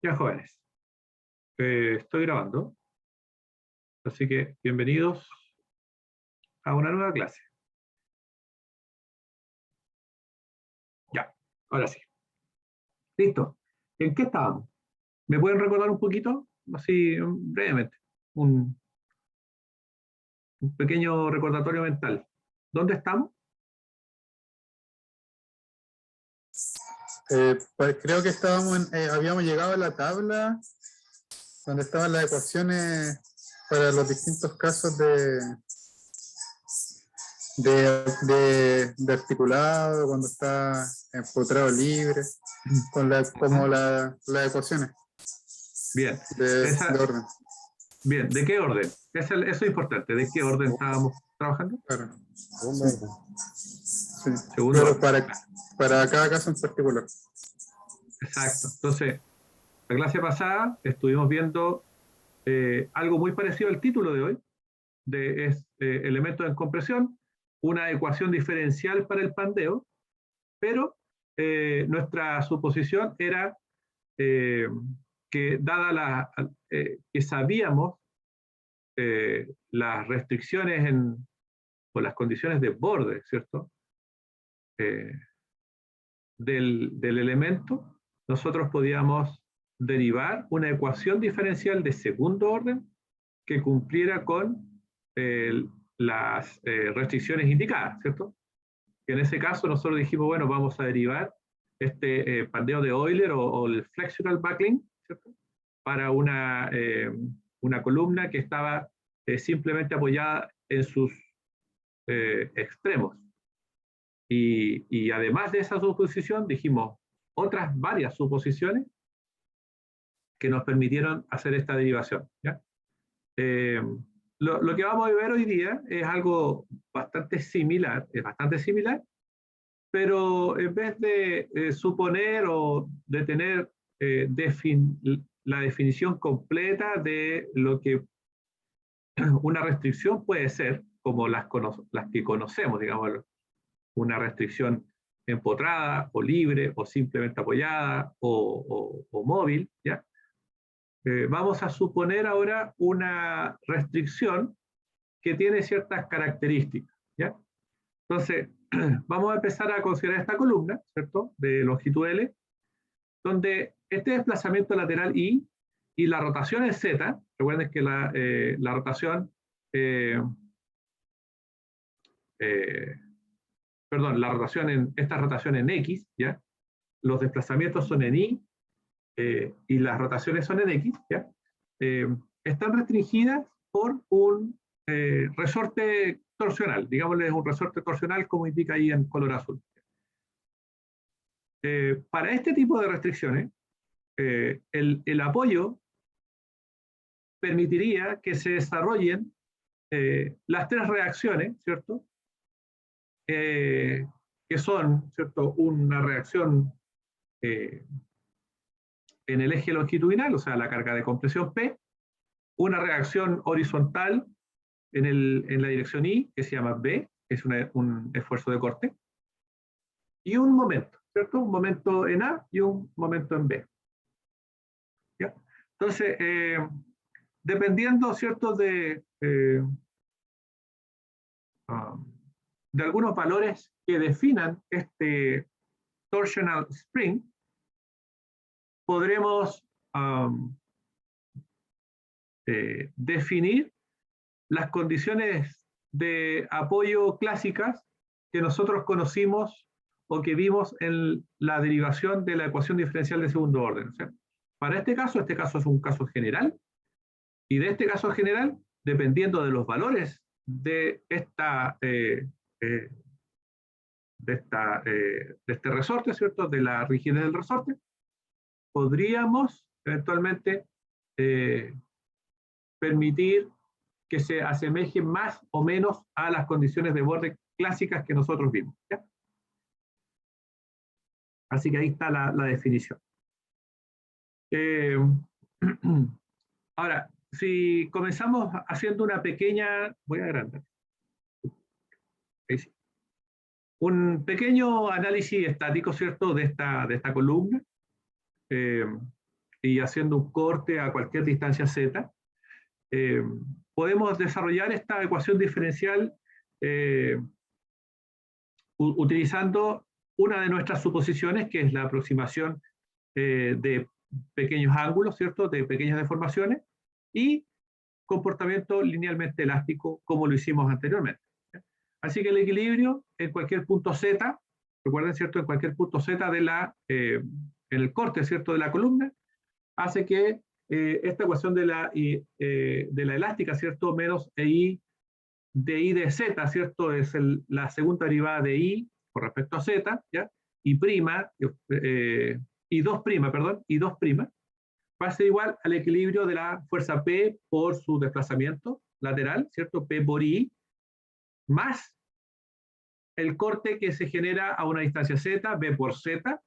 Ya, jóvenes, estoy grabando, así que bienvenidos a una nueva clase. Ya, ahora sí. Listo. ¿En qué estábamos? ¿Me pueden recordar un poquito? Así, brevemente. Un, un pequeño recordatorio mental. ¿Dónde estamos? Creo que habíamos llegado a la tabla donde estaban las ecuaciones para los distintos casos de articulado, cuando está empotrado libre, como las ecuaciones Bien. de orden. Bien, ¿de qué orden? Eso es importante. ¿De qué orden estábamos trabajando? Claro. Sí. Segundo Pero orden. para cada caso en particular. Exacto. Entonces, la clase pasada estuvimos viendo algo muy parecido al título de hoy, elementos en compresión, una ecuación diferencial para el pandeo, pero nuestra suposición era que dada que sabíamos las restricciones o las condiciones de borde, ¿cierto? Eh, del elemento, nosotros podíamos derivar una ecuación diferencial de segundo orden que cumpliera con las restricciones indicadas, ¿cierto? Que en ese caso nosotros dijimos, bueno, vamos a derivar este pandeo de Euler o el flexural buckling, ¿cierto? Para una columna que estaba simplemente apoyada en sus extremos. Y además de esa suposición, dijimos otras varias suposiciones que nos permitieron hacer esta derivación, ¿ya? Lo que vamos a ver hoy día es algo bastante similar, pero en vez de suponer o de tener la definición completa de lo que una restricción puede ser, como las que conocemos, digamos, una restricción empotrada o libre o simplemente apoyada o móvil, ¿ya? Vamos a suponer ahora una restricción que tiene ciertas características, ¿ya? Entonces, vamos a empezar a considerar esta columna, ¿cierto? De longitud L, donde este desplazamiento lateral I y la rotación en Z, recuerden que la rotación, esta rotación en X, ¿ya? Los desplazamientos son en Y y las rotaciones son en X, ¿ya? Están restringidas por un resorte torsional, digámosle un resorte torsional como indica ahí en color azul. Para este tipo de restricciones, el apoyo permitiría que se desarrollen las tres reacciones, ¿cierto? Que son, ¿cierto? Una reacción en el eje longitudinal, o sea, la carga de compresión P, una reacción horizontal en la dirección Y, que se llama B, que es un esfuerzo de corte, y un momento, ¿cierto? Un momento en A y un momento en B. ¿Ya? Entonces, dependiendo, ¿cierto?, de algunos valores que definan este torsional spring, podremos definir las condiciones de apoyo clásicas que nosotros conocimos o que vimos en la derivación de la ecuación diferencial de segundo orden. O sea, para este caso es un caso general, y de este caso general, dependiendo de los valores de este resorte, ¿cierto? De la rigidez del resorte, podríamos eventualmente permitir que se asemeje más o menos a las condiciones de borde clásicas que nosotros vimos, ¿ya? Así que ahí está la definición. Ahora, si comenzamos haciendo una pequeña, voy a agrandar, ahí sí, un pequeño análisis estático, ¿cierto?, de esta columna. y haciendo un corte a cualquier distancia z, podemos desarrollar esta ecuación diferencial utilizando una de nuestras suposiciones, que es la aproximación de pequeños ángulos, ¿cierto?, de pequeñas deformaciones, y comportamiento linealmente elástico, como lo hicimos anteriormente. Así que el equilibrio en cualquier punto z, recuerden, ¿cierto?, en cualquier punto z en el corte, ¿cierto?, de la columna, hace que esta ecuación de la elástica, ¿cierto?, menos EI de I de Z, ¿cierto?, es la segunda derivada de I con respecto a Z, ¿ya? Y prima, y 2 prima, perdón, y 2 prima, va a ser igual al equilibrio de la fuerza P por su desplazamiento lateral, ¿cierto?, P por I, más el corte que se genera a una distancia Z, B por Z,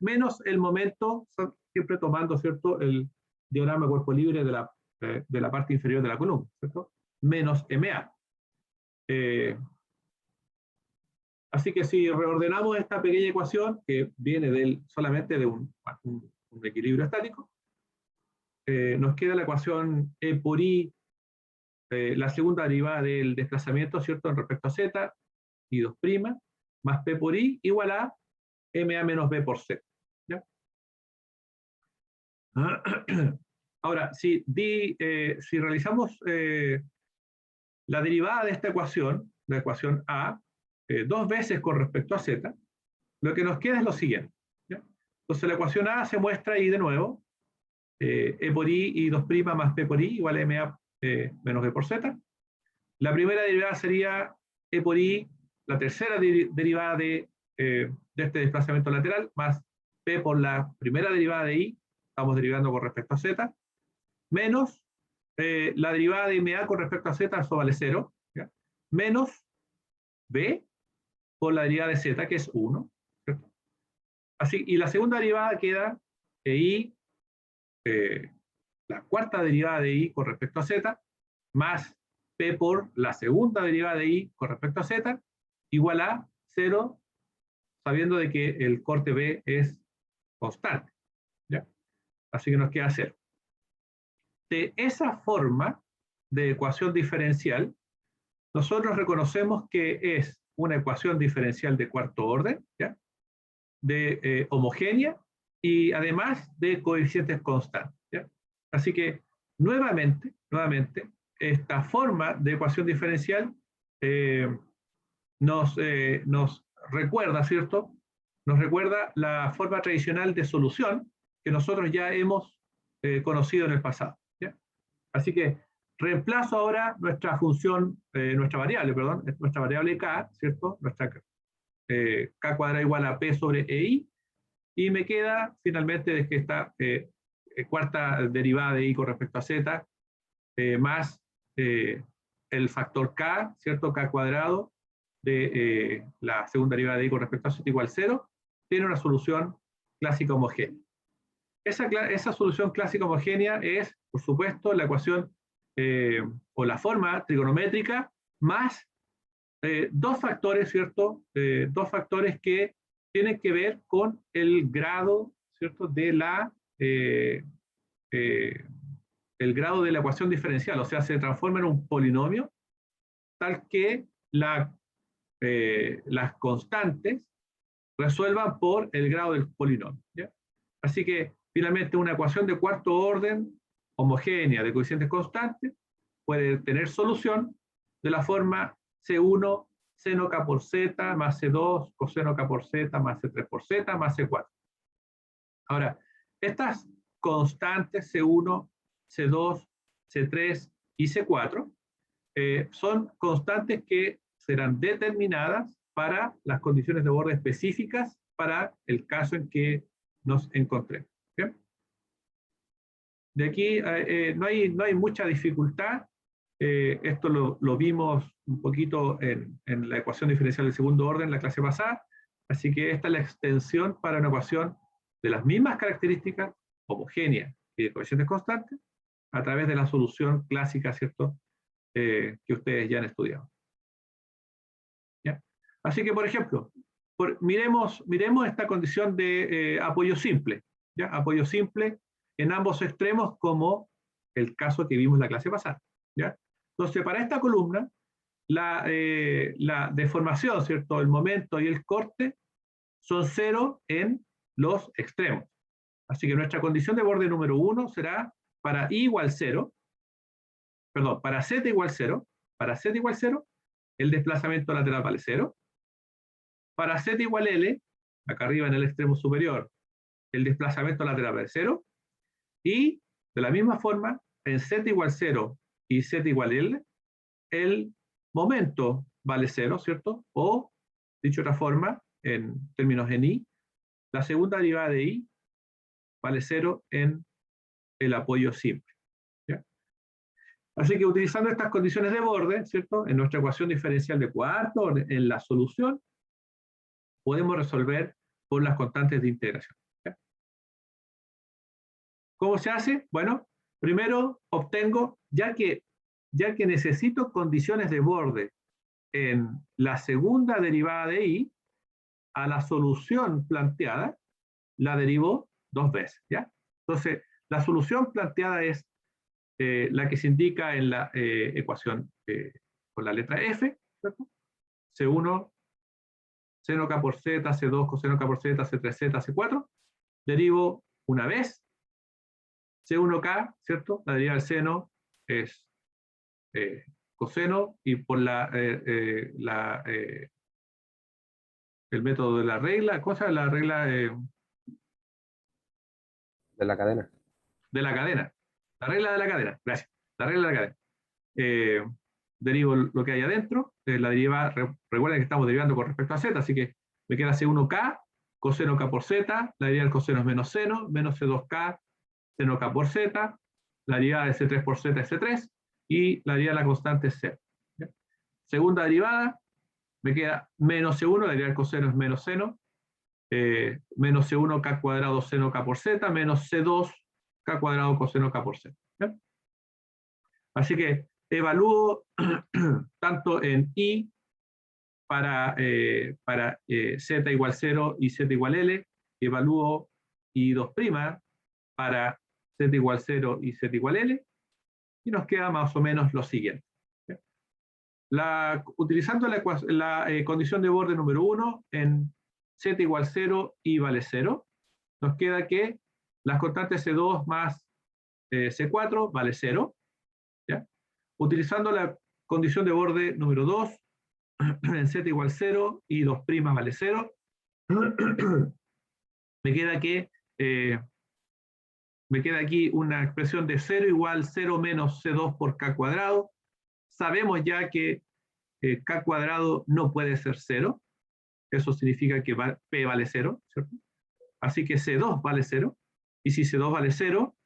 menos el momento, siempre tomando, ¿cierto?, el diagrama de cuerpo libre de la parte inferior de la columna, ¿cierto?, menos MA. Así que si reordenamos esta pequeña ecuación, que viene solamente de un equilibrio estático, nos queda la ecuación E por I, la segunda derivada del desplazamiento, ¿cierto?, en respecto a Z, I 2', más P por I, igual a MA menos B por Z. ¿Ya? Ahora, si realizamos la derivada de esta ecuación, la ecuación A, 2 veces con respecto a Z, lo que nos queda es lo siguiente. ¿Ya? Entonces la ecuación A se muestra ahí de nuevo, E por I 2' más P por I igual a MA menos B por Z. La primera derivada sería E por I, la tercera derivada de este desplazamiento lateral, más P por la primera derivada de I, estamos derivando con respecto a Z, menos la derivada de MA con respecto a Z, eso vale 0, ¿ya? Menos B por la derivada de Z, que es 1. ¿Cierto? Así, y la segunda derivada queda I, la cuarta derivada de I con respecto a Z, más P por la segunda derivada de I con respecto a Z, igual a 0, sabiendo de que el corte B es constante. ¿Ya? Así que nos queda 0. De esa forma de ecuación diferencial, nosotros reconocemos que es una ecuación diferencial de cuarto orden, ¿ya?, de homogénea y además de coeficientes constantes. ¿Ya? Así que nuevamente, esta forma de ecuación diferencial nos recuerda, ¿cierto? Nos recuerda la forma tradicional de solución que nosotros ya hemos conocido en el pasado. ¿Ya? Así que reemplazo ahora nuestra función, nuestra variable K, ¿cierto? Nuestra K cuadrada igual a P sobre EI, y me queda finalmente de que esta cuarta derivada de I con respecto a Z, más el factor K, ¿cierto? K cuadrado de la segunda derivada de I con respecto a Z igual 0, tiene una solución clásica homogénea. Esa solución clásica homogénea es, por supuesto, la ecuación o la forma trigonométrica más dos factores, ¿cierto? Dos factores que tienen que ver con el grado, ¿cierto?, de el grado de la ecuación diferencial, o sea, se transforma en un polinomio tal que las constantes resuelvan por el grado del polinomio. ¿Ya? Así que, finalmente, una ecuación de cuarto orden homogénea de coeficientes constantes puede tener solución de la forma C1 seno K por Z más C2 coseno K por Z más C3 por Z más C4. Ahora, estas constantes C1, C2, C3 y C4 son constantes que serán determinadas para las condiciones de borde específicas para el caso en que nos encontremos. ¿Bien? De aquí no hay mucha dificultad. Esto lo vimos un poquito en la ecuación diferencial del segundo orden en la clase pasada. Así que esta es la extensión para una ecuación de las mismas características, homogénea y de coeficientes constantes, a través de la solución clásica, ¿cierto?, que ustedes ya han estudiado. ¿Ya? Así que, por ejemplo, miremos esta condición de apoyo simple. ¿Ya? Apoyo simple en ambos extremos, como el caso que vimos en la clase pasada, ¿ya? Entonces, para esta columna, la deformación, ¿cierto? El momento y el corte son 0 en los extremos. Así que nuestra condición de borde número 1 será para i igual 0, perdón, para z igual 0, para z igual 0, el desplazamiento lateral vale 0. Para z igual L, acá arriba en el extremo superior, el desplazamiento lateral vale 0. Y de la misma forma, en z igual 0 y z igual L, el momento vale 0, ¿cierto? O, dicho de otra forma, en términos en i, la segunda derivada de i vale 0 en el apoyo simple, ¿ya? Así que utilizando estas condiciones de borde, ¿cierto? En nuestra ecuación diferencial de cuarto, en la solución, podemos resolver por las constantes de integración, ¿ya? ¿Cómo se hace? Bueno, primero obtengo, ya que necesito condiciones de borde en la segunda derivada de i, a la solución planteada la derivo 2 veces, ¿ya? Entonces, la solución planteada es la que se indica en la ecuación con la letra F, ¿cierto? C1 seno k por z, C2 coseno k por z, C3z, C4, derivo una vez, C1k, ¿cierto? La derivada del seno es coseno, y por el método de la regla, cosa la regla De la cadena. de la cadena, la regla de la cadena, gracias, la regla de la cadena. Derivo lo que hay adentro, la derivada, recuerden que estamos derivando con respecto a z, así que me queda C1k, coseno k por z, la derivada del coseno es menos C2k, seno k por z, la derivada de C3 por z es C3, y la derivada de la constante es 0. ¿Ya? Segunda derivada, me queda menos C1, la derivada del coseno es menos seno, menos C1 k cuadrado seno k por z, menos C2 k cuadrado coseno k por z. ¿Ya? Así que evalúo tanto en i para z igual 0 y z igual L, evalúo i2' para z igual 0 y z igual L, y nos queda más o menos lo siguiente. Utilizando la condición de borde número 1 en z igual 0 y vale 0, nos queda que las constantes C2 más C4 vale 0. ¿Ya? Utilizando la condición de borde número 2 en z igual 0 y 2' vale 0, me queda aquí una expresión de 0 igual 0 menos C2 por k cuadrado. Sabemos ya que k cuadrado no puede ser 0. Eso significa que p vale 0, ¿cierto? Así que C2 vale 0. Y si C2 vale 0,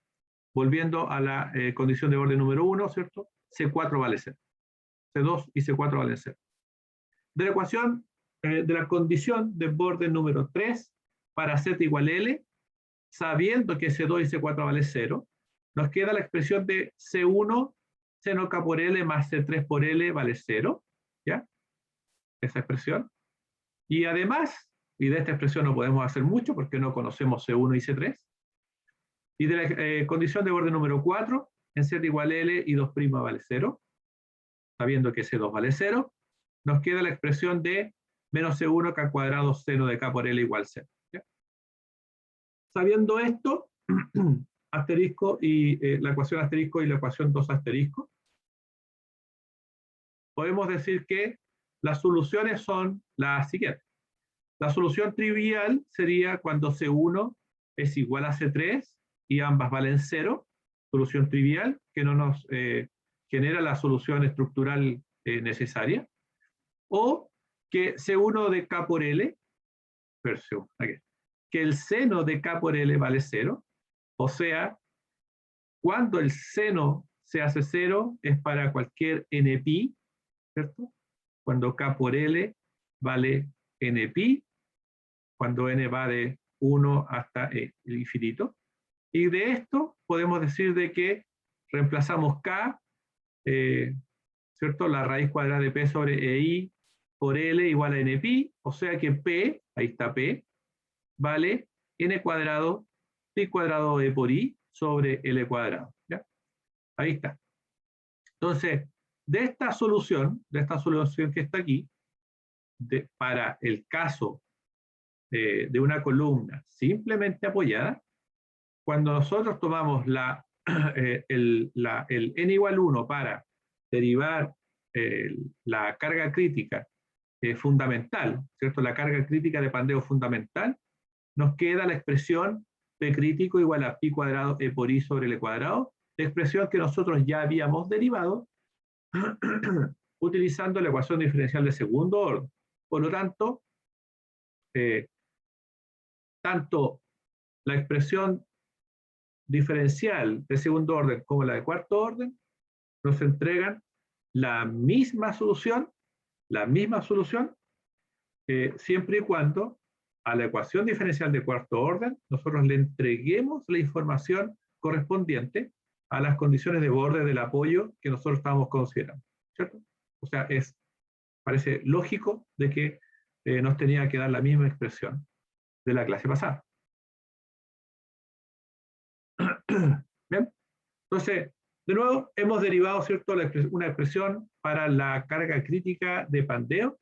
volviendo a la condición de borde número 1, ¿cierto? C4 vale 0. C2 y C4 valen 0. De la ecuación, de la condición de borde número 3 para z igual L, sabiendo que C2 y C4 vale 0, nos queda la expresión de C1 seno k por L más C3 por L vale 0, ¿ya? Esa expresión. Y además, y de esta expresión no podemos hacer mucho porque no conocemos C1 y C3, y de la condición de borde número 4, en z igual L y 2' vale 0, sabiendo que C2 vale 0, nos queda la expresión de menos C1 k cuadrado seno de k por L igual 0. ¿Ya? Sabiendo esto, asterisco y la ecuación asterisco y la ecuación 2 asterisco, podemos decir que las soluciones son las siguientes. La solución trivial sería cuando C1 es igual a C3 y ambas valen 0, solución trivial que no nos genera la solución estructural necesaria, o que C1 de K por L, que el seno de K por L vale 0, o sea, cuando el seno se hace 0 es para cualquier nπ, ¿cierto? Cuando K por L vale nπ, cuando n va de 1 hasta el infinito. Y de esto podemos decir de que reemplazamos K, ¿cierto? La raíz cuadrada de P sobre EI por L igual a NP, o sea que P, ahí está P, vale N cuadrado, pi cuadrado E por I sobre L cuadrado. ¿Ya? Ahí está. Entonces, de esta solución que está aquí, para el caso de una columna simplemente apoyada, cuando nosotros tomamos el n igual 1 para derivar la carga crítica fundamental, ¿cierto? La carga crítica de pandeo fundamental, nos queda la expresión P crítico igual a pi cuadrado E por I sobre L cuadrado, la expresión que nosotros ya habíamos derivado utilizando la ecuación diferencial de segundo orden. Por lo tanto, tanto la expresión diferencial de segundo orden como la de cuarto orden nos entregan la misma solución, siempre y cuando a la ecuación diferencial de cuarto orden nosotros le entreguemos la información correspondiente a las condiciones de borde del apoyo que nosotros estamos considerando, ¿cierto? O sea, parece lógico de que nos tenía que dar la misma expresión de la clase pasada. Bien, entonces, de nuevo, hemos derivado, ¿cierto?, una expresión para la carga crítica de pandeo,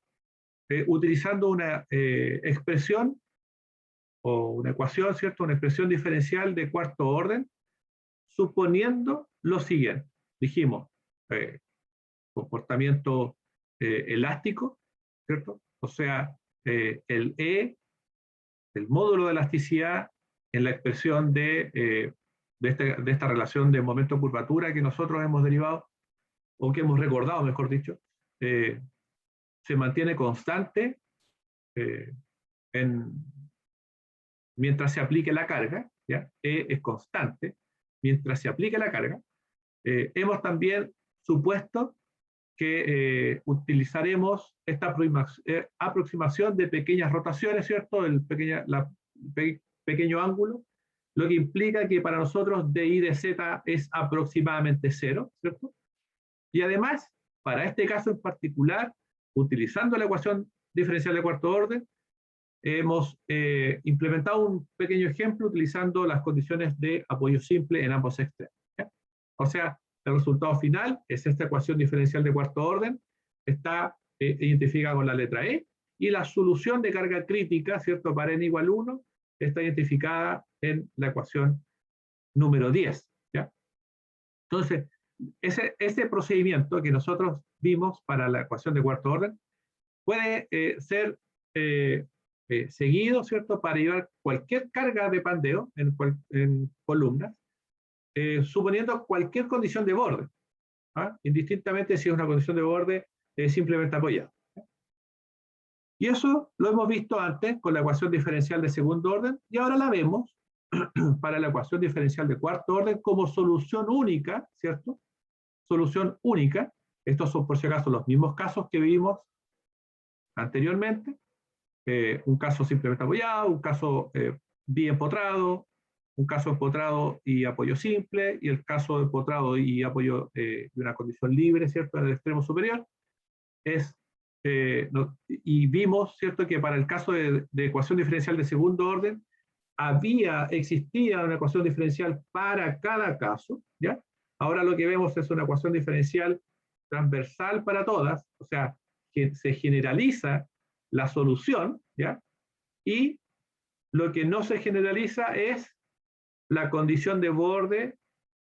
utilizando una expresión o una ecuación, ¿cierto?, una expresión diferencial de cuarto orden, suponiendo lo siguiente. Dijimos, comportamiento elástico, ¿cierto? O sea, el módulo de elasticidad en la expresión de esta relación de momento curvatura que nosotros hemos derivado, o que hemos recordado, mejor dicho, se mantiene constante mientras se aplique la carga, ¿ya? E es constante, mientras se aplique la carga. Hemos también supuesto que utilizaremos esta aproximación de pequeñas rotaciones, ¿cierto? Pequeño ángulo, lo que implica que para nosotros dI de z es aproximadamente 0, ¿cierto? Y además, para este caso en particular, utilizando la ecuación diferencial de cuarto orden, hemos implementado un pequeño ejemplo utilizando las condiciones de apoyo simple en ambos extremos, ¿ya? O sea, el resultado final es esta ecuación diferencial de cuarto orden, está identificada con la letra E, y la solución de carga crítica, ¿cierto?, para n igual 1, está identificada en la ecuación número 10, ¿ya? Entonces, ese procedimiento que nosotros vimos para la ecuación de cuarto orden puede ser seguido, ¿cierto?, para llevar cualquier carga de pandeo en columnas, suponiendo cualquier condición de borde, ¿ah? Indistintamente si es una condición de borde simplemente apoyada. Y eso lo hemos visto antes con la ecuación diferencial de segundo orden, y ahora la vemos para la ecuación diferencial de cuarto orden como solución única, ¿cierto? Solución única. Estos son, por si acaso, los mismos casos que vimos anteriormente. Un caso simplemente apoyado, un caso biempotrado, un caso empotrado y apoyo simple, y el caso de empotrado y apoyo de una condición libre, ¿cierto?, en el extremo superior. Y vimos, ¿cierto?, que para el caso de ecuación diferencial de segundo orden, existía una ecuación diferencial para cada caso, ¿ya? Ahora lo que vemos es una ecuación diferencial transversal para todas, o sea, que se generaliza la solución, ¿ya? Y lo que no se generaliza es la condición de borde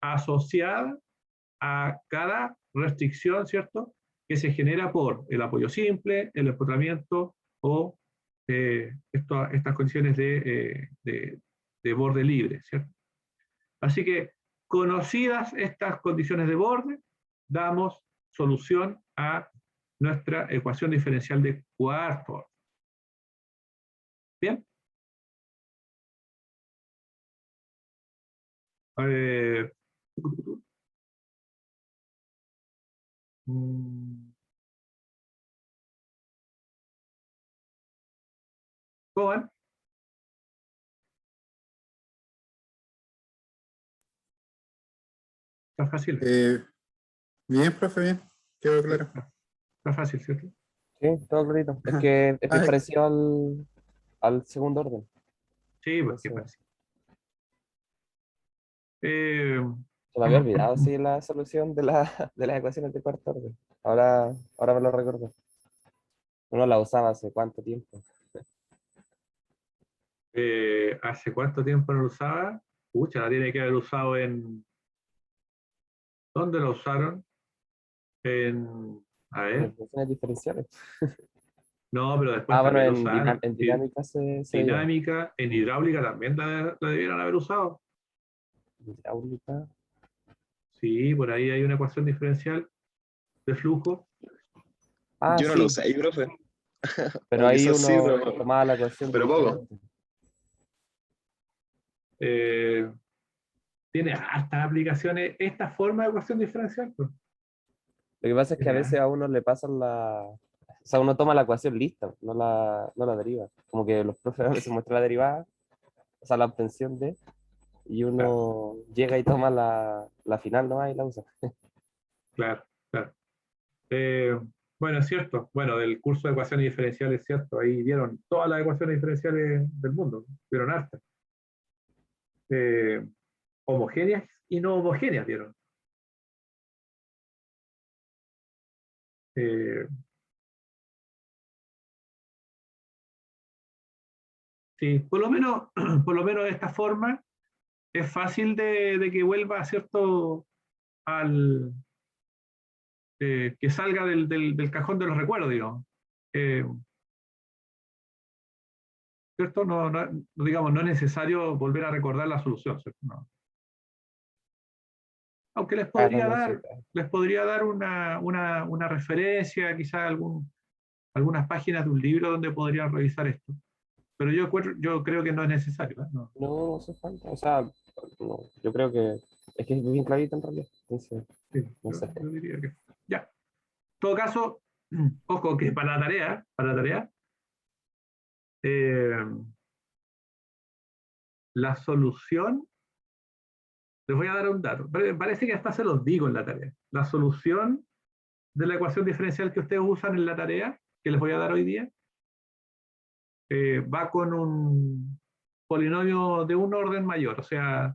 asociada a cada restricción, ¿cierto?, que se genera por el apoyo simple, el empotramiento o estas condiciones de borde libre, ¿cierto? Así que, conocidas estas condiciones de borde, damos solución a nuestra ecuación diferencial de cuarto orden. ¿Bien? ¿Cómo van? Está fácil. Bien, profe, bien. Quedó claro. Está fácil, ¿cierto? Sí, todo clarito. Es que es Ah, parecido al segundo orden. Sí, pues qué Entonces, fácil. Eh, Se me había olvidado, sí, la solución de, de las ecuaciones de cuarto orden. Ahora me lo recuerdo. Uno la usaba hace cuánto tiempo. ¿Hace cuánto tiempo no lo usaba? Pucha, la tiene que haber usado en... ¿Dónde lo usaron? En... A En ver. ecuaciones diferenciales. No, pero Ah, después bueno, también lo usaron. en dinámica se veía. Dinámica, en Mm, hidráulica también la debieron haber usado. hidráulica. Sí, por ahí hay una ecuación diferencial de flujo. Ah, Yo no lo sí, usé, profe. pero O ahí quizás sí, uno tomaba la ecuación pero poco. diferente. Eh, Tiene hartas aplicaciones esta forma de ecuación diferencial, pues. Lo que pasa es que a Tiene veces a uno le pasan o sea, uno toma la ecuación lista, no la deriva. Como que los profes a veces muestran la derivada, o sea, la obtención de, y claro, uno llega y toma la final nomás y la usa. claro, claro. Eh, bueno, es cierto. Bueno, del curso de ecuaciones diferenciales, es cierto. Ahí vieron todas las ecuaciones diferenciales del mundo. Vieron hartas. Eh, Homogéneas y no homogéneas vieron. Eh, sí, por lo menos de esta forma es fácil de que vuelva, ¿cierto? Al, que salga del cajón de los recuerdos, digamos. Eh, ¿Cierto? Digamos, no es necesario volver a recordar la solución, ¿cierto? No. Aunque Ah, no, no, sí. les podría dar una referencia, quizás algunas páginas de un libro donde podrían revisar esto. Pero yo creo que no es necesario, ¿eh? No, No, no hace falta. O sea, no, yo creo que es que es bien clarito en realidad. Entonces, sí, no sé. yo diría que ya. En todo caso, ojo que para la tarea, eh, la solución, les voy a dar un dato. Parece que hasta se los digo en la tarea. La solución de la ecuación diferencial que ustedes usan en la tarea, que les voy a dar hoy día, va con un polinomio de un orden mayor, o sea,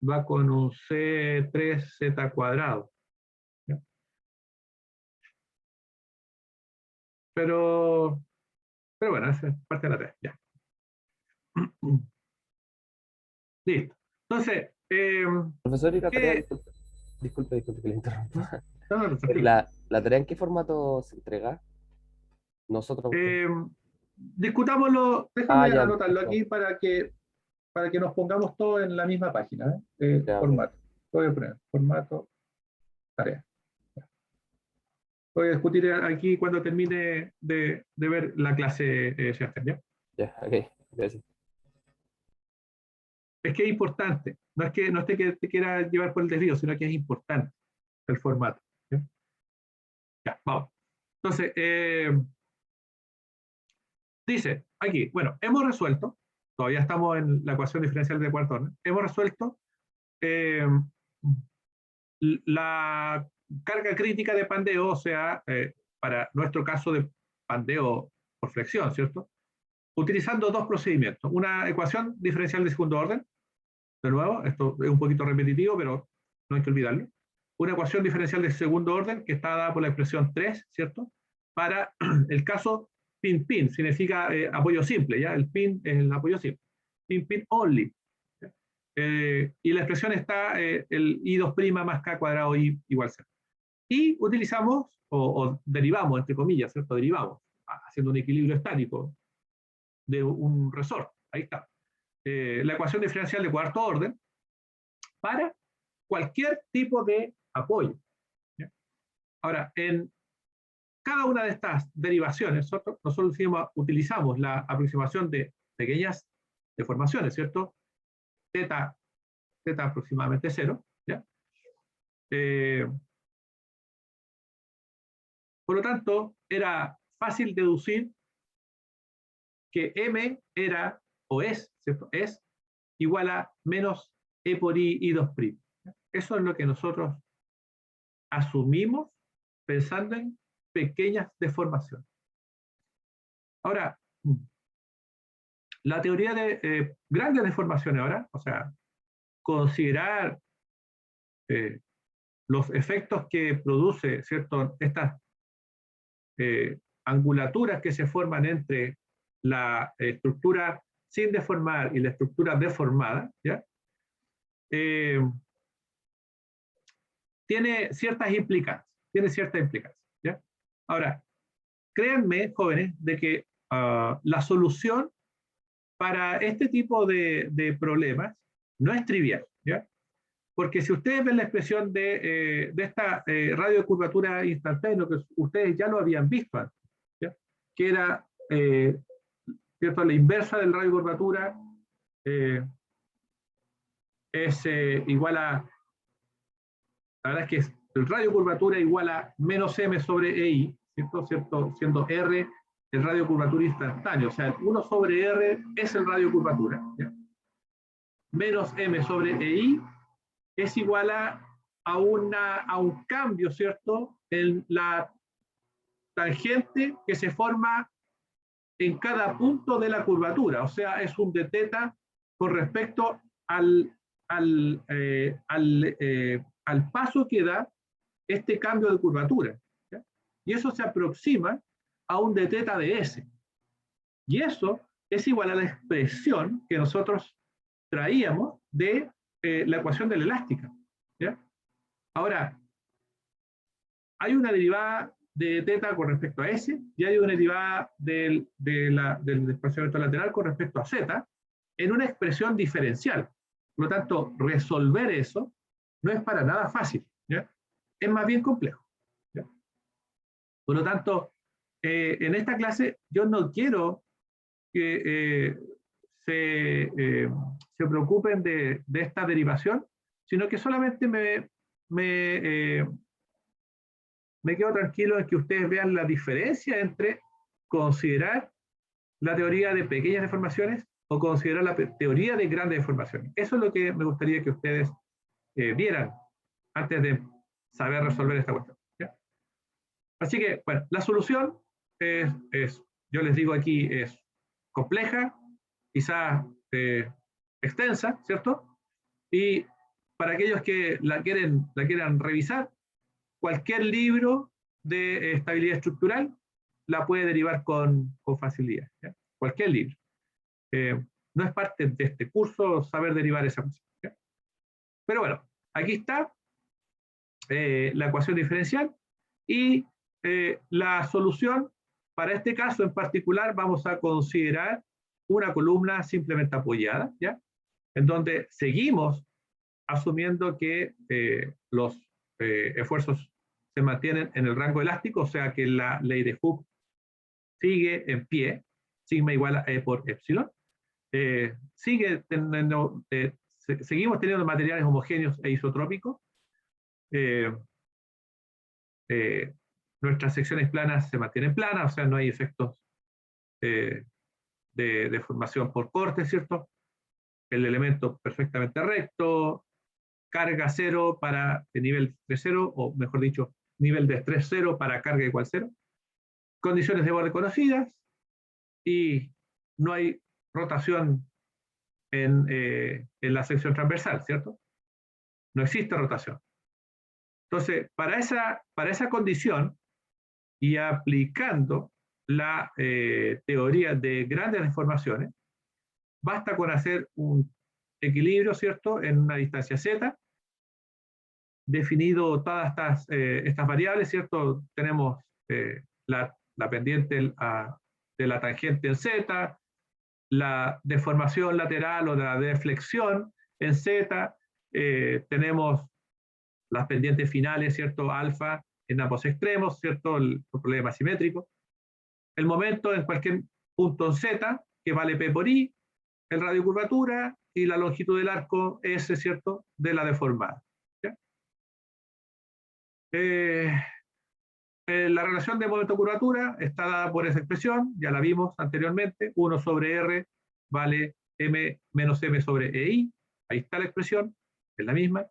va con un C3Z cuadrado. ¿Ya? Pero, pero bueno, esa es parte de la tarea. Ya. Listo. Entonces, Profesor, ¿y la tarea? ¿qué? Disculpe, disculpe que le interrumpa. No, no, tranquilo. La tarea en qué formato se entrega? Nosotros a usted. Eh, Discutámoslo, Ah, déjame ya, anotarlo listo. aquí para que nos pongamos todos en la misma página, ¿eh? Ya, ok. Formato. Voy a poner formato, tarea. Voy a discutir aquí cuando termine de ver la clase, Sebastián, ¿ya? Ya, ok. Gracias. Es que es importante, no es que te quiera llevar por el desvío, sino que es importante el formato. ¿Ya? Ya, vamos. Entonces, dice aquí, bueno, hemos resuelto, todavía estamos en la ecuación diferencial de cuarto orden, hemos resuelto eh, la carga crítica de Pandeo, o sea, para nuestro caso de Pandeo por flexión, ¿cierto? Utilizando dos procedimientos. Una ecuación diferencial de segundo orden, de nuevo, esto es un poquito repetitivo, pero no hay que olvidarlo. Una ecuación diferencial de segundo orden que está dada por la expresión 3, ¿cierto? Para el caso pin-pin, significa apoyo simple, ¿ya? El pin es el apoyo simple. Pin-pin only. Y la expresión está el I2' más K cuadrado I igual 0. Y utilizamos, o derivamos, entre comillas, ¿cierto? Derivamos, haciendo un equilibrio estático de un resorte. Ahí está. La ecuación diferencial de cuarto orden para cualquier tipo de apoyo. ¿Ya? Ahora, en cada una de estas derivaciones, nosotros utilizamos la aproximación de pequeñas deformaciones, ¿cierto? Z, Z aproximadamente 0, ¿ya? Eh, por lo tanto, era fácil deducir que M era, o es, ¿cierto? Es igual a menos E por I 2'. Eso es lo que nosotros asumimos pensando en pequeñas deformaciones. Ahora, la teoría de grandes deformaciones ahora, o sea, considerar los efectos que produce, ¿cierto?, estas angulaturas que se forman entre la estructura sin deformar y la estructura deformada, ¿ya? Tiene ciertas implicancias, ¿ya? Ahora, créanme, jóvenes, de que la solución para este tipo de problemas no es trivial, ¿ya? Porque si ustedes ven la expresión de esta radio de curvatura instantánea, que ustedes ya lo habían visto antes, ¿ya? Que era, ¿cierto?, la inversa del radio de curvatura es igual a, la verdad es que el radio de curvatura igual a menos m sobre EI, ¿cierto? Siendo R el radio de curvatura instantáneo, o sea, 1 sobre R es el radio de curvatura, ¿ya? Menos m sobre EI es igual a un cambio, ¿cierto?, en la tangente que se forma en cada punto de la curvatura, o sea, es un de teta con respecto al paso que da este cambio de curvatura, ¿ya? Y eso se aproxima a un de teta de S. Y eso es igual a la expresión que nosotros traíamos de la ecuación de la elástica, ¿ya? Ahora, hay una derivada de teta con respecto a S y hay una derivada del desplazamiento lateral con respecto a Z en una expresión diferencial. Por lo tanto, resolver eso no es para nada fácil, ¿ya? Es más bien complejo, ¿ya? Por lo tanto, en esta clase yo no quiero que se preocupen de esta derivación, sino que solamente me quedo tranquilo en que ustedes vean la diferencia entre considerar la teoría de pequeñas deformaciones o considerar la teoría de grandes deformaciones. Eso es lo que me gustaría que ustedes vieran antes de saber resolver esta cuestión, ¿ya? Así que, bueno, la solución yo les digo aquí, es compleja, quizás extensa, ¿cierto? Y para aquellos que la quieran revisar, cualquier libro de estabilidad estructural la puede derivar con facilidad, ¿ya? Cualquier libro. No es parte de este curso saber derivar esa cosa, ¿ya? Pero bueno, aquí está la ecuación diferencial y la solución. Para este caso en particular vamos a considerar una columna simplemente apoyada, ¿ya? En donde seguimos asumiendo que los esfuerzos se mantienen en el rango elástico, o sea que la ley de Hooke sigue en pie, sigma igual a E por epsilon. Seguimos teniendo materiales homogéneos e isotrópicos. Nuestras secciones planas se mantienen planas, o sea, no hay efectos de deformación por corte, ¿cierto? El elemento perfectamente recto, carga cero para el nivel 3,0, o mejor dicho, nivel de estrés 0 para carga igual 0. Condiciones de borde conocidas, y no hay rotación en la sección transversal, ¿cierto? No existe rotación. Entonces, para esa condición, y aplicando la teoría de grandes deformaciones, basta con hacer un equilibrio, ¿cierto?, en una distancia z, definido todas estas variables, ¿cierto? Tenemos la pendiente de la tangente en z, la deformación lateral o la deflexión en z, tenemos las pendientes finales, ¿cierto?, alfa en ambos extremos, ¿cierto?, el problema simétrico, el momento en cualquier punto en z, que vale P por I, el radio de curvatura y la longitud del arco S, ¿cierto?, de la deformada, ¿ya? La relación de momento-curvatura está dada por esa expresión, ya la vimos anteriormente, 1 sobre R vale M menos M sobre EI, ahí está la expresión, es la misma.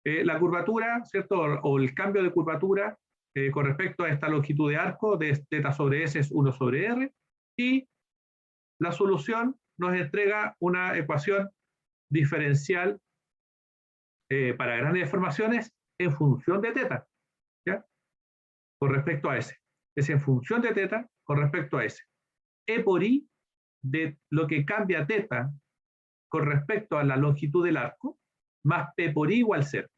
La curvatura, ¿cierto?, o el cambio de curvatura con respecto a esta longitud de arco de θ sobre S es 1 sobre R, y la solución nos entrega una ecuación diferencial para grandes deformaciones en función de teta, ¿ya? Con respecto a S. Es en función de teta con respecto a S. E por I de lo que cambia teta con respecto a la longitud del arco, más P por I igual 0.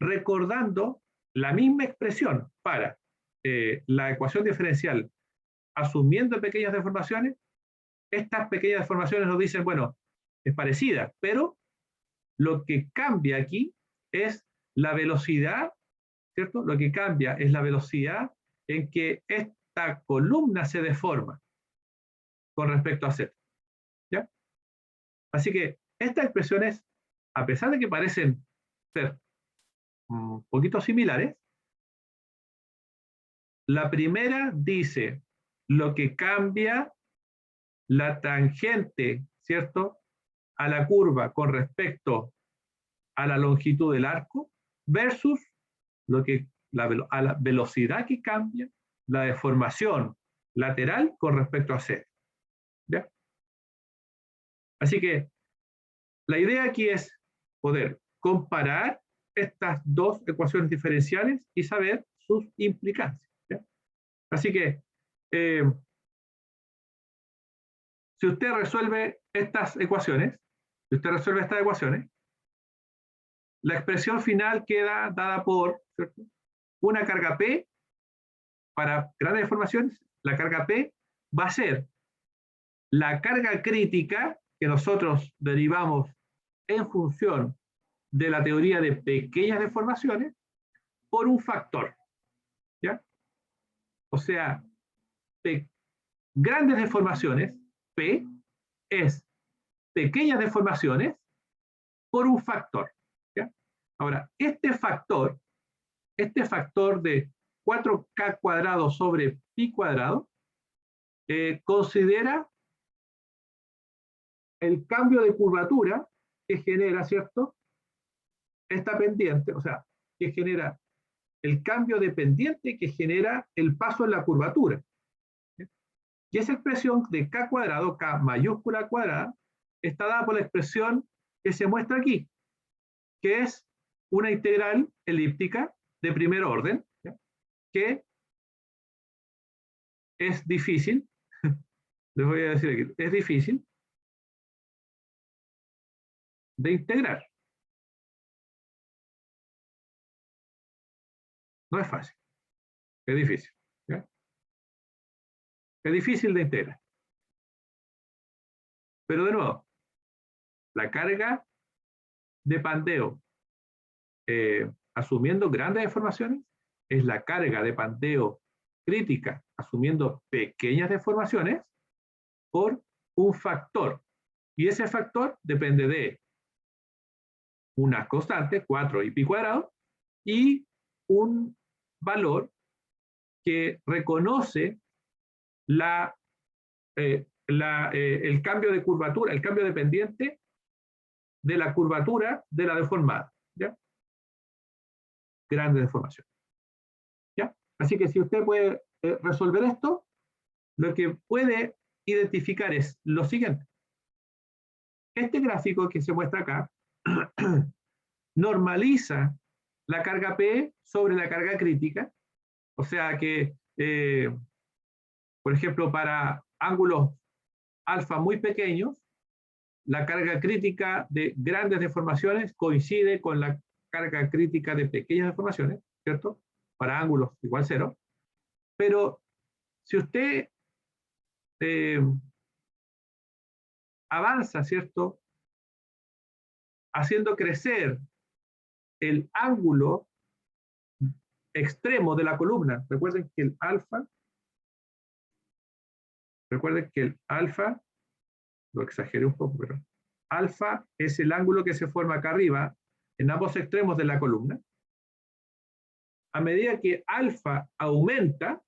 Recordando la misma expresión para la ecuación diferencial asumiendo pequeñas deformaciones, estas pequeñas deformaciones nos dicen, bueno, es parecida, pero lo que cambia aquí es la velocidad, ¿cierto? Lo que cambia es la velocidad en que esta columna se deforma con respecto a Z, ¿ya? Así que estas expresiones, a pesar de que parecen ser un poquito similares, la primera dice lo que cambia la tangente, ¿cierto?, a la curva con respecto a la longitud del arco versus lo que, a la velocidad que cambia la deformación lateral con respecto a Z. ¿Ya? Así que la idea aquí es poder comparar estas dos ecuaciones diferenciales y saber sus implicancias. ¿Ya? Así que si usted resuelve estas ecuaciones, la expresión final queda dada por, ¿cierto?, una carga P para grandes deformaciones. La carga P va a ser la carga crítica que nosotros derivamos en función de la teoría de pequeñas deformaciones por un factor, ¿ya? O sea, grandes deformaciones, P, es pequeñas deformaciones por un factor, ¿ya? Ahora, este factor de 4K cuadrado sobre pi cuadrado, considera el cambio de curvatura que genera, ¿cierto?, esta pendiente, o sea, que genera el cambio de pendiente que genera el paso en la curvatura. ¿Sí? Y esa expresión de K cuadrado, K mayúscula cuadrada, está dada por la expresión que se muestra aquí, que es una integral elíptica de primer orden, ¿sí?, que es difícil, les voy a decir aquí, es difícil de integrar. No es fácil, es difícil. ¿Ya? Es difícil de integrar. Pero de nuevo, la carga de pandeo, asumiendo grandes deformaciones, es la carga de pandeo crítica, asumiendo pequeñas deformaciones, por un factor. Y ese factor depende de una constante, 4 y pi cuadrado, y un valor que reconoce el cambio de curvatura, el cambio de pendiente de la curvatura de la deformada. ¿Ya? Grande deformación. ¿Ya? Así que si usted puede resolver esto, lo que puede identificar es lo siguiente. Este gráfico que se muestra acá normaliza la carga P sobre la carga crítica, o sea que, por ejemplo, para ángulos alfa muy pequeños, la carga crítica de grandes deformaciones coincide con la carga crítica de pequeñas deformaciones, ¿cierto? Para ángulos igual 0. Pero si usted avanza, ¿cierto?, haciendo crecer el ángulo extremo de la columna, recuerden que el alfa, lo exageré un poco, pero alfa es el ángulo que se forma acá arriba, en ambos extremos de la columna. A medida que alfa aumenta,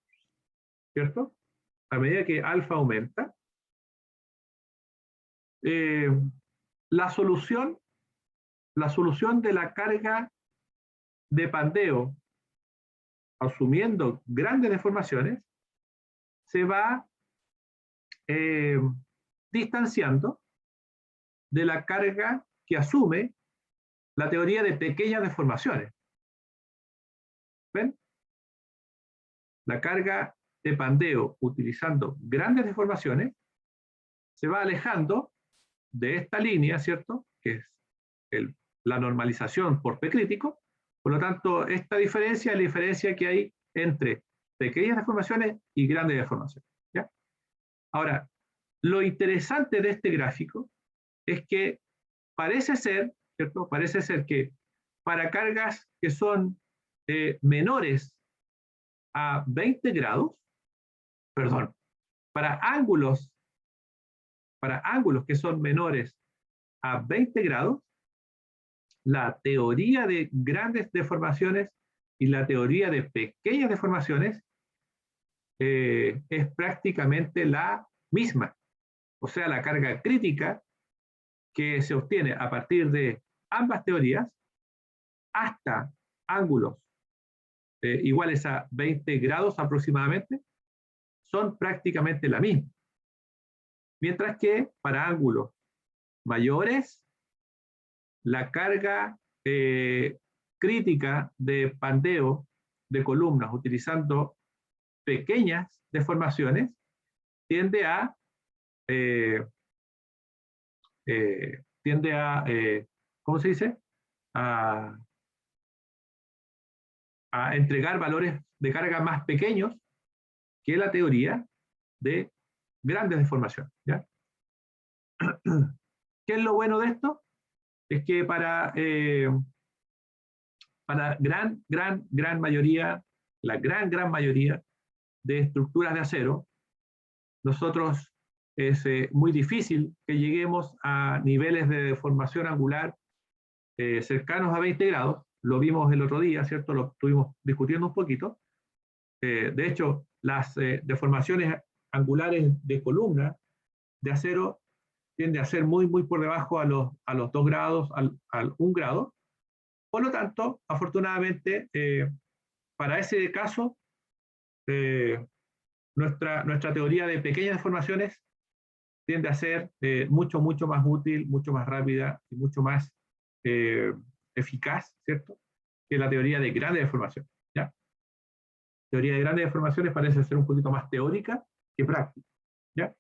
¿cierto? A medida que alfa aumenta, la solución de la carga de pandeo, asumiendo grandes deformaciones, se va distanciando de la carga que asume la teoría de pequeñas deformaciones. ¿Ven? La carga de pandeo utilizando grandes deformaciones se va alejando de esta línea, ¿cierto? Que es la normalización por P crítico. Por lo tanto, esta diferencia es la diferencia que hay entre pequeñas deformaciones y grandes deformaciones. ¿Ya? Ahora, lo interesante de este gráfico es que parece ser, ¿cierto? Parece ser que para cargas que son menores a 20 grados, perdón, para ángulos que son menores a 20 grados, la teoría de grandes deformaciones y la teoría de pequeñas deformaciones es prácticamente la misma. O sea, la carga crítica que se obtiene a partir de ambas teorías hasta ángulos iguales a 20 grados aproximadamente son prácticamente la misma. Mientras que para ángulos mayores, la carga crítica de pandeo de columnas utilizando pequeñas deformaciones tiende a ¿cómo se dice? A entregar valores de carga más pequeños que la teoría de grandes deformaciones. ¿Ya? ¿Qué es lo bueno de esto? Es que para gran mayoría, la gran mayoría de estructuras de acero, nosotros es muy difícil que lleguemos a niveles de deformación angular cercanos a 20 grados. Lo vimos el otro día, ¿cierto? Lo estuvimos discutiendo un poquito. De hecho, las deformaciones angulares de columna de acero tienden a ser muy por debajo a los 2 grados, al 1 grado. Por lo tanto, afortunadamente, para ese caso, nuestra teoría de pequeñas deformaciones tiende a ser mucho más útil, mucho más rápida y mucho más eficaz, ¿cierto? Que la teoría de grandes deformaciones. ¿Ya? La teoría de grandes deformaciones parece ser un poquito más teórica que práctica. ¿Ya?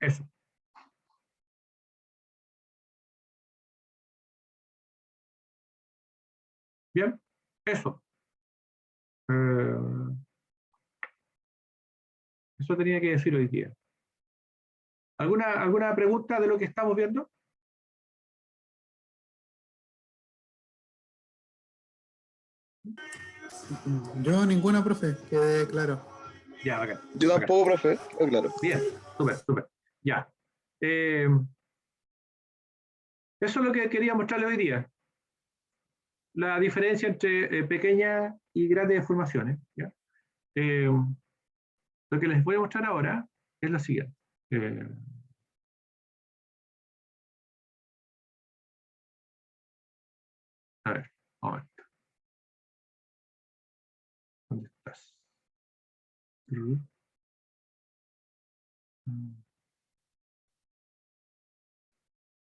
Eso. Bien, eso. Eso tenía que decir hoy día. ¿Alguna pregunta de lo que estamos viendo? Yo ninguna, profe, quede claro. Ya, bacán. Yo Bacán. tampoco, profe, claro. Bien, súper. Ya. Eso es lo que quería mostrarles hoy día. La diferencia entre pequeñas y grandes deformaciones. ¿Ya? Lo que les voy a mostrar ahora es lo siguiente. A ver, vamos a ver. ¿Dónde estás?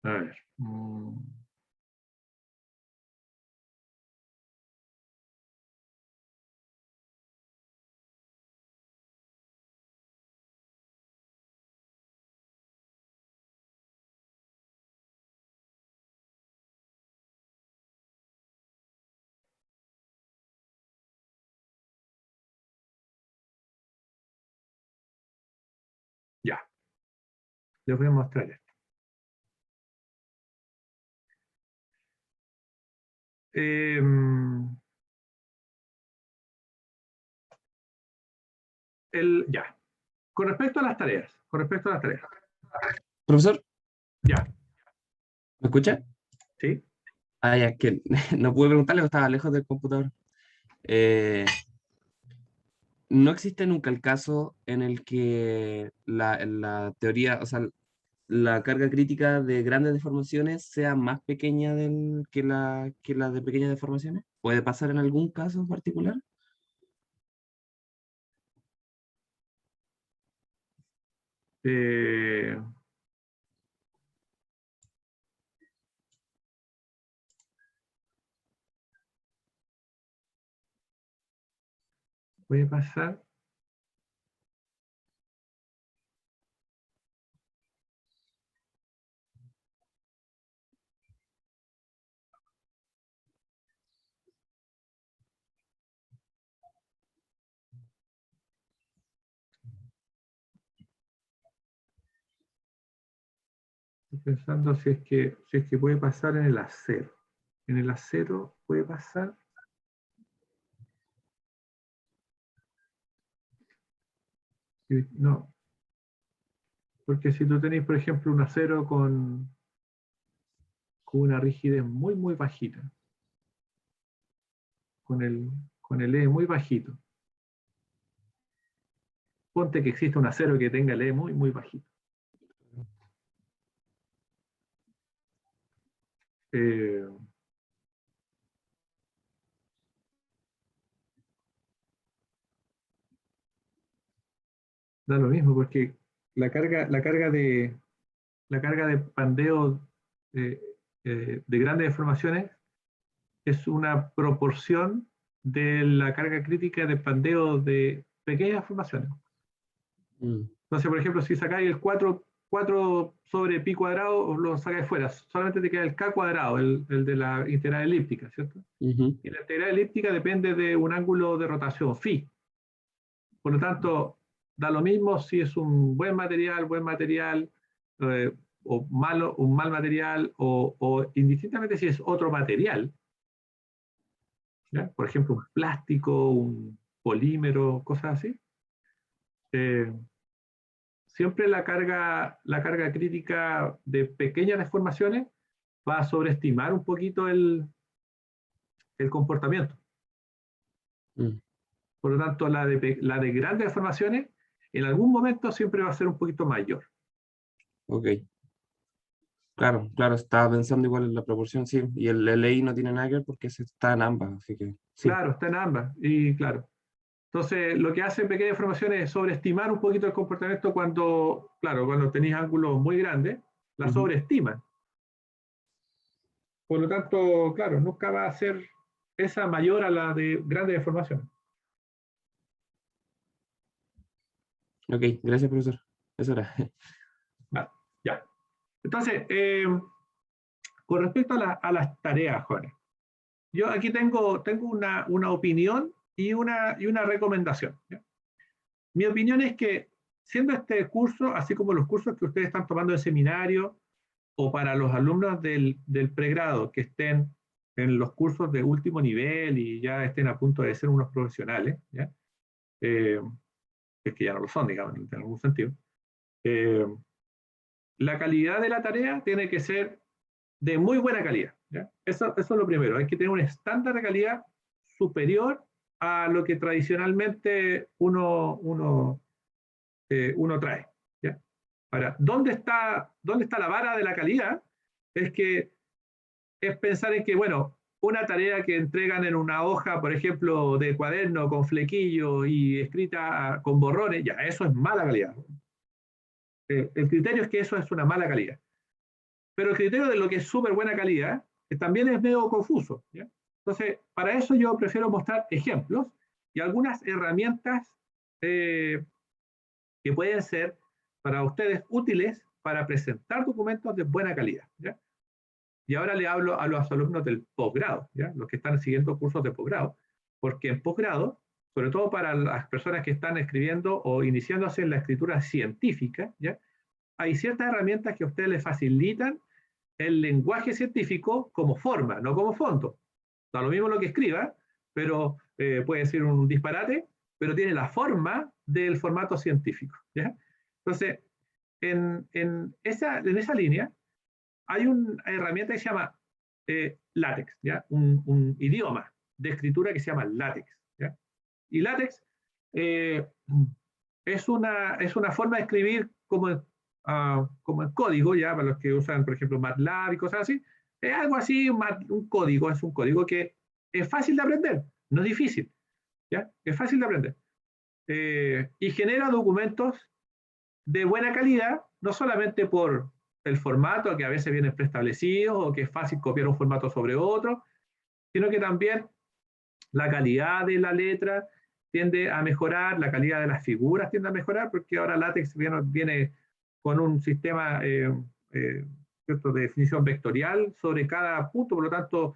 A ver. Ya. Les voy a mostrar esto. Ya. Con respecto a las tareas. Profesor, Ya. ¿me escucha? ¿Sí? Ah, ya, que no pude preguntarle, estaba lejos del computador. No existe nunca el caso en el que la teoría, o sea, la carga crítica de grandes deformaciones sea más pequeña que la de pequeñas deformaciones? ¿Puede pasar en algún caso en particular? Eh, puede pasar. Estoy pensando si es que puede pasar en el acero. En el acero puede pasar. No, porque si tú tenéis, por ejemplo, un acero con una rigidez muy, muy bajita, con con el E muy bajito. Ponte que existe un acero que tenga el E muy, muy bajito. Eh, da lo mismo, porque la carga de pandeo eh, de grandes deformaciones es una proporción de la carga crítica de pandeo de pequeñas deformaciones. Mm. Entonces, por ejemplo, si sacáis el 4 sobre pi cuadrado, os lo sacáis fuera. Solamente te queda el k cuadrado, el de la integral elíptica, ¿cierto? Ujú. Y la integral elíptica depende de un ángulo de rotación, phi. Por lo tanto, da lo mismo si es un buen material, o malo, un mal material, o indistintamente si es otro material. ¿Ya? Por ejemplo, un plástico, un polímero, cosas así. Eh, siempre la carga crítica de pequeñas deformaciones va a sobreestimar un poquito el comportamiento. Mm. Por lo tanto, la de grandes deformaciones en algún momento siempre va a ser un poquito mayor. Ok. Claro, claro, estaba pensando igual en la proporción, sí. Y el LI no tiene nada que ver porque se está en ambas, así que sí. Claro, está en ambas. Y claro. Entonces, lo que hace pequeñas deformaciones es sobreestimar un poquito el comportamiento cuando, claro, cuando tenéis ángulos muy grandes, la Ujú. sobreestiman. Por lo tanto, claro, nunca va a ser esa mayor a la de grandes deformaciones. Ok, gracias, profesor. Eso era. Vale, ya. Entonces, con respecto a las tareas, jóvenes, yo aquí tengo una opinión y una recomendación. ¿Ya? Mi opinión es que, siendo este curso, así como los cursos que ustedes están tomando en seminario, o para los alumnos del pregrado que estén en los cursos de último nivel y ya estén a punto de ser unos profesionales, ¿ya? Es que ya no lo son, digamos, en algún sentido. Eh, la calidad de la tarea tiene que ser de muy buena calidad. ¿Ya? Eso es lo primero. Hay que tener un estándar de calidad superior a lo que tradicionalmente uno trae. ¿Ya? Ahora, ¿dónde está la vara de la calidad? Es que es pensar en que, bueno, una tarea que entregan en una hoja, por ejemplo, de cuaderno con flequillo y escrita con borrones, ya, eso es mala calidad. El criterio es que eso es una mala calidad. Pero el criterio de lo que es súper buena calidad también es medio confuso. ¿Ya? Entonces, para eso yo prefiero mostrar ejemplos y algunas herramientas eh, que pueden ser para ustedes útiles para presentar documentos de buena calidad. ¿Ya? Y ahora le hablo a los alumnos del posgrado, ¿ya? Los que están siguiendo cursos de posgrado, porque en posgrado, sobre todo para las personas que están escribiendo o iniciándose en la escritura científica, ¿ya? Hay ciertas herramientas que a ustedes les facilitan el lenguaje científico como forma, no como fondo. Da lo mismo lo que escriba, pero puede ser un disparate, pero tiene la forma del formato científico. ¿Ya? Entonces, en esa línea, hay una herramienta que se llama LaTeX, ¿ya? Un idioma de escritura que se llama LaTeX. ¿Ya? Y LaTeX eh, es una forma de escribir como como en código, ya para los que usan, por ejemplo, MATLAB y cosas así, es algo así, un código, es un código que es fácil de aprender, no es difícil, ¿ya? Es fácil de aprender. Y genera documentos de buena calidad, no solamente por el formato, que a veces viene preestablecido, o que es fácil copiar un formato sobre otro, sino que también la calidad de la letra tiende a mejorar, la calidad de las figuras tiende a mejorar, porque ahora LaTeX viene con un sistema ¿cierto? De definición vectorial sobre cada punto, por lo tanto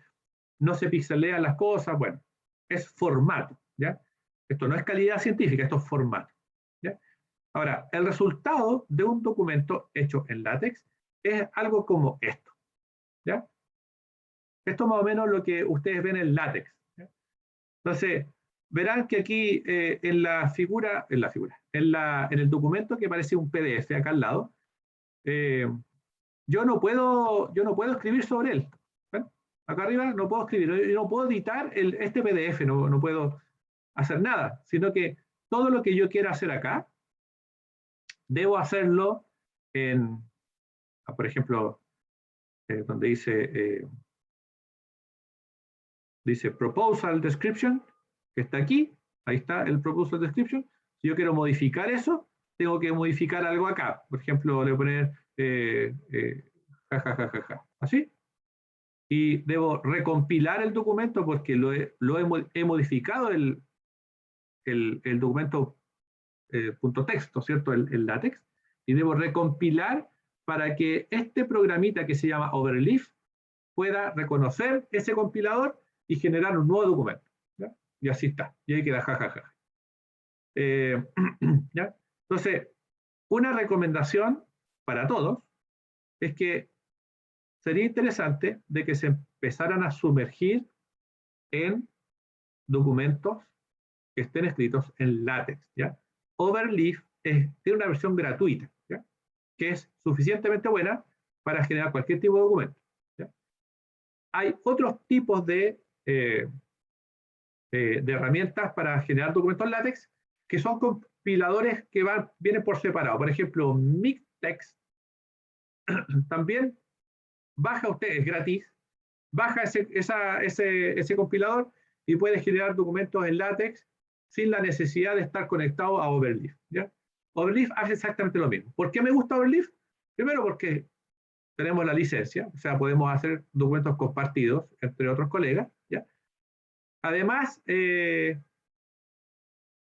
no se pixelean las cosas, bueno, es formato, ¿ya? Esto no es calidad científica, esto es formato, ¿ya? Ahora, el resultado de un documento hecho en LaTeX es algo como esto, ¿ya? Esto es más o menos lo que ustedes ven en LaTeX, ¿ya? Entonces, verán que aquí en el documento que aparece un PDF acá al lado, yo no puedo escribir sobre él. ¿Ven? Acá arriba no puedo escribir, yo no puedo editar este PDF, no puedo hacer nada, sino que todo lo que yo quiera hacer acá, debo hacerlo por ejemplo, donde dice Proposal Description, que está aquí, ahí está el Proposal Description. Si yo quiero modificar eso, tengo que modificar algo acá. Por ejemplo, le voy a poner ja, así. Y debo recompilar el documento porque he modificado el documento punto texto, ¿cierto? El LaTeX. Y debo recompilar para que este programita que se llama Overleaf pueda reconocer ese compilador y generar un nuevo documento. ¿Ya? Y así está. Y ahí queda jajaja. ¿Ya? Entonces, una recomendación para todos es que sería interesante de que se empezaran a sumergir en documentos que estén escritos en LaTeX, ¿ya? Overleaf tiene una versión gratuita, ¿ya? Que es suficientemente buena para generar cualquier tipo de documento, ¿ya? Hay otros tipos de herramientas para generar documentos en LaTeX que son compiladores que vienen por separado. Por ejemplo, Mixtex también baja usted, es gratis, baja ese compilador y puede generar documentos en LaTeX sin la necesidad de estar conectado a Overleaf, ¿ya? Overleaf hace exactamente lo mismo. ¿Por qué me gusta Overleaf? Primero porque tenemos la licencia, o sea, podemos hacer documentos compartidos entre otros colegas, ¿ya? Además,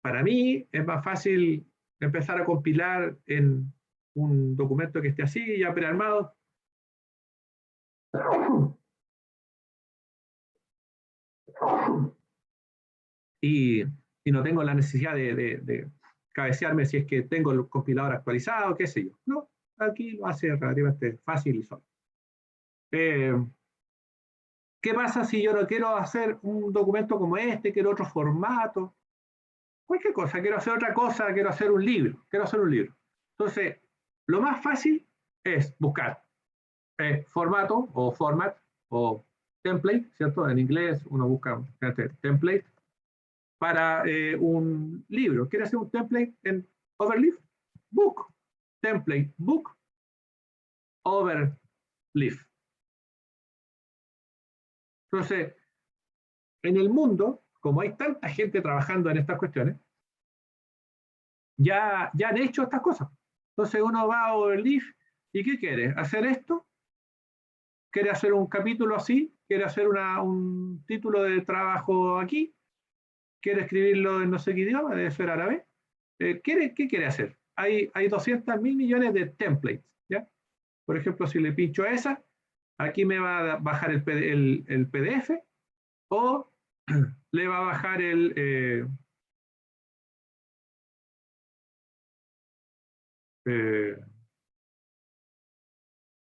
para mí es más fácil empezar a compilar en un documento que esté así, ya prearmado. Y no tengo la necesidad de cabecearme si es que tengo el compilador actualizado, qué sé yo. No, aquí lo hace relativamente fácil y solo. ¿Qué pasa si yo no quiero hacer un documento como este, quiero otro formato? Cualquier cosa, quiero hacer otra cosa, quiero hacer un libro, Entonces, lo más fácil es buscar formato o format o template, ¿cierto? En inglés uno busca template para un libro. ¿Quiere hacer un template en Overleaf? Book. Template, book, Overleaf. Entonces, en el mundo, como hay tanta gente trabajando en estas cuestiones, ya han hecho estas cosas. Entonces uno va a Overleaf y ¿qué quiere? ¿Hacer esto? ¿Quiere hacer un capítulo así? ¿Quiere hacer un título de trabajo aquí? ¿Quiere escribirlo en no sé qué idioma? Debe ser árabe. ¿Qué quiere hacer? Hay 200.000 millones de templates, ¿ya? Por ejemplo, si le pincho a esa, aquí me va a bajar el PDF o le va a bajar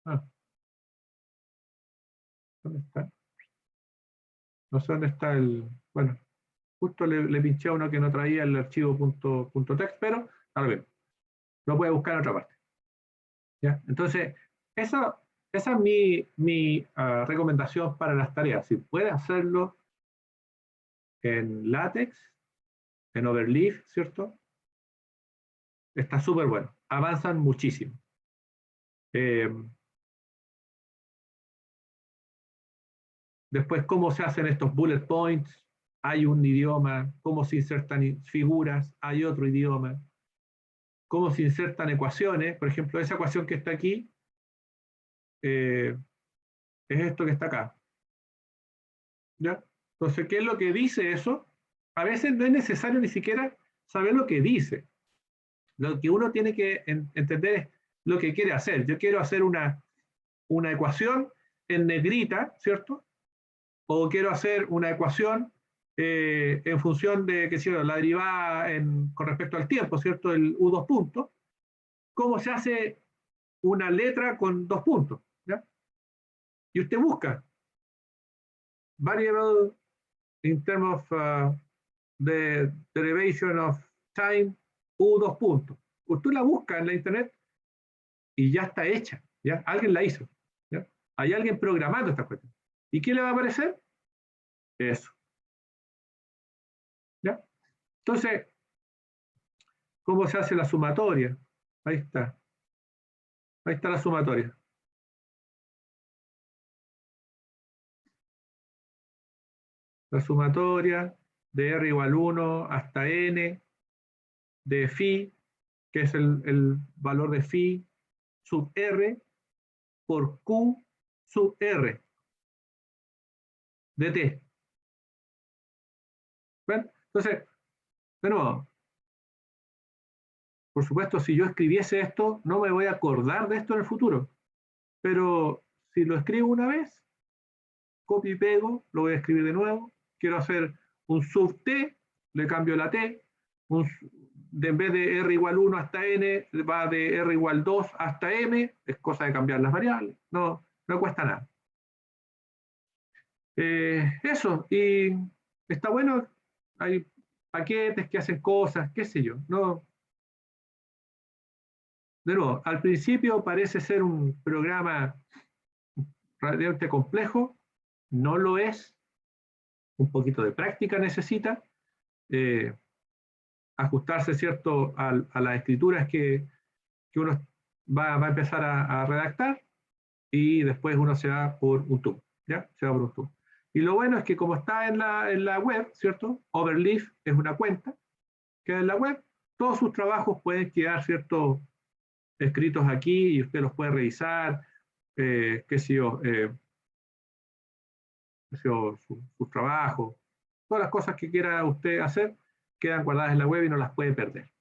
ah, ¿dónde está? No sé dónde está bueno, justo le pinché a uno que no traía el archivo .text, pero ahora bien, lo puede buscar en otra parte, ¿ya? Entonces, esa es mi recomendación para las tareas. Si puede hacerlo en LaTeX, en Overleaf, ¿cierto? Está súper bueno. Avanzan muchísimo. Eh, Después, cómo se hacen estos bullet points, hay un idioma, cómo se insertan figuras, hay otro idioma, cómo se insertan ecuaciones, por ejemplo, esa ecuación que está aquí, es esto que está acá. ¿Ya? Entonces, ¿qué es lo que dice eso? A veces no es necesario ni siquiera saber lo que dice. Lo que uno tiene que entender es lo que quiere hacer. Yo quiero hacer una ecuación en negrita, ¿cierto? O quiero hacer una ecuación en función de, qué sé yo, la derivada con respecto al tiempo, ¿cierto? El U2 puntos. ¿Cómo se hace una letra con 2 puntos? ¿Ya? Y usted busca variable in terms of the derivation of time U2 puntos. Usted la busca en la internet y ya está hecha. ¿Ya? Alguien la hizo. ¿Ya? Hay alguien programando esta cuestión. ¿Y qué le va a aparecer? Eso. ¿Ya? Entonces, ¿cómo se hace la sumatoria? Ahí está. Ahí está la sumatoria. La sumatoria de R igual 1 hasta N de phi, que es el valor de phi sub R por Q sub R de T. ¿Ven? Entonces, de nuevo, por supuesto, si yo escribiese esto, no me voy a acordar de esto en el futuro. Pero si lo escribo una vez, copio y pego, lo voy a escribir de nuevo. Quiero hacer un sub T, le cambio la T. En vez de R igual 1 hasta N, va de R igual 2 hasta M. Es cosa de cambiar las variables. No, no cuesta nada. Eso, y está bueno. Hay paquetes que hacen cosas, qué sé yo. No, de nuevo, al principio parece ser un programa relativamente complejo, no lo es, un poquito de práctica necesita, ajustarse, ¿cierto?, a las escrituras que uno va a empezar a redactar y después uno se va por un tubo, ¿ya? Se va por un tubo. Y lo bueno es que como está en la web, ¿cierto? Overleaf es una cuenta que en la web todos sus trabajos pueden quedar, ¿cierto?, escritos aquí y usted los puede revisar, qué sé yo, sus trabajos, todas las cosas que quiera usted hacer quedan guardadas en la web y no las puede perder.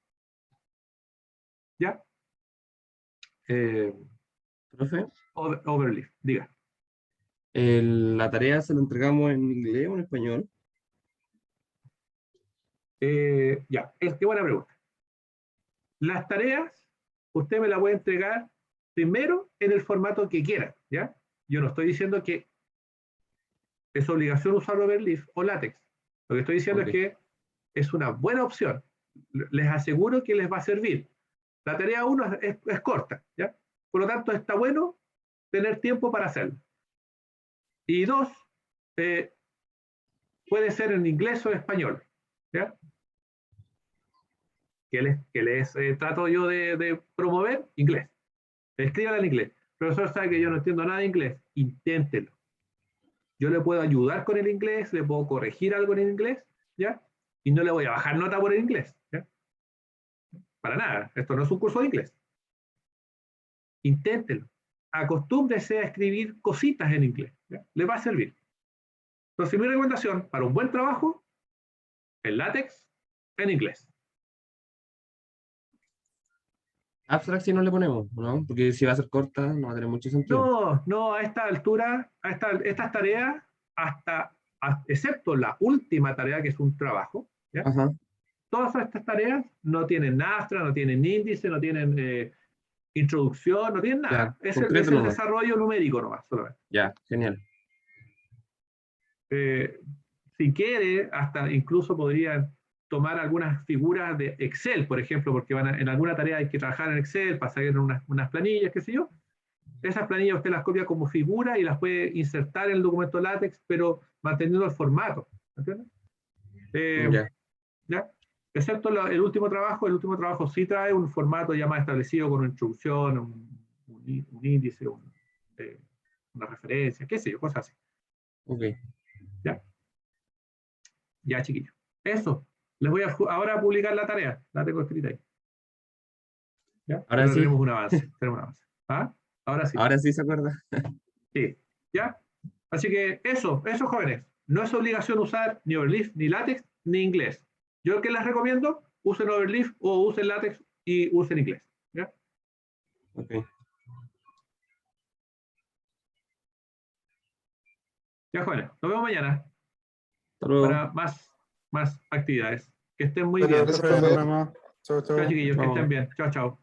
¿Ya? Profe, Overleaf, diga. la tarea se la entregamos en inglés o en español. Ya, qué buena pregunta. Las tareas, usted me las puede entregar primero en el formato que quiera, ¿ya? Yo no estoy diciendo que es obligación usar Overleaf o LaTeX. Lo que estoy diciendo Okay. es que es una buena opción. Les aseguro que les va a servir. La tarea 1 es corta, ¿ya? Por lo tanto, está bueno tener tiempo para hacerlo. Y 2, puede ser en inglés o en español, ¿ya? Que les trato yo de promover inglés. Escríbala en inglés. El profesor sabe que yo no entiendo nada de inglés. Inténtelo. Yo le puedo ayudar con el inglés, le puedo corregir algo en el inglés, ¿ya? Y no le voy a bajar nota por el inglés, ¿ya? Para nada. Esto no es un curso de inglés. Inténtelo. Acostúmbrese a escribir cositas en inglés, ¿ya? Le va a servir. Entonces, mi recomendación para un buen trabajo, el látex en inglés. Abstract si no le ponemos, ¿no? Porque si va a ser corta, no va a tener mucho sentido. No, no, a esta altura, estas tareas, excepto la última tarea que es un trabajo, ¿ya? Ajá. Todas estas tareas no tienen Astra, no tienen índice, no tienen introducción, no tienen Ya, nada. Es concreto el nomás. desarrollo numérico nomás, solamente. Ya, genial. Si quiere, hasta incluso podrían tomar algunas figuras de Excel, por ejemplo, porque en alguna tarea hay que trabajar en Excel para sacar unas planillas, qué sé yo. Esas planillas usted las copia como figura y las puede insertar en el documento LaTeX, pero manteniendo el formato. ¿Entiendes? Ya. ¿Ya? Excepto el último trabajo sí trae un formato ya más establecido con una introducción, un índice, una referencia, qué sé yo, cosas así. Ok. Ya, chiquillos. Eso. Les voy ahora a publicar la tarea. La tengo escrita ahí. ¿Ya? Ahora Pero sí. tenemos un avance. Tenemos un avance. ¿Ah? Ahora sí. Ahora sí se acuerda. Sí. ¿Ya? Así que eso, jóvenes. No es obligación usar ni Overleaf, ni LaTeX, ni inglés. Yo que les recomiendo, usen Overleaf o usen LaTeX y usen inglés. ¿Ya? Ok. Ya, jóvenes. Nos vemos mañana Hasta luego. para más actividades. Que estén muy Pero, bien. profe, nos vemos. Chau, Chao, chau. chiquillos. Que Chao. estén bien. Chao, chao.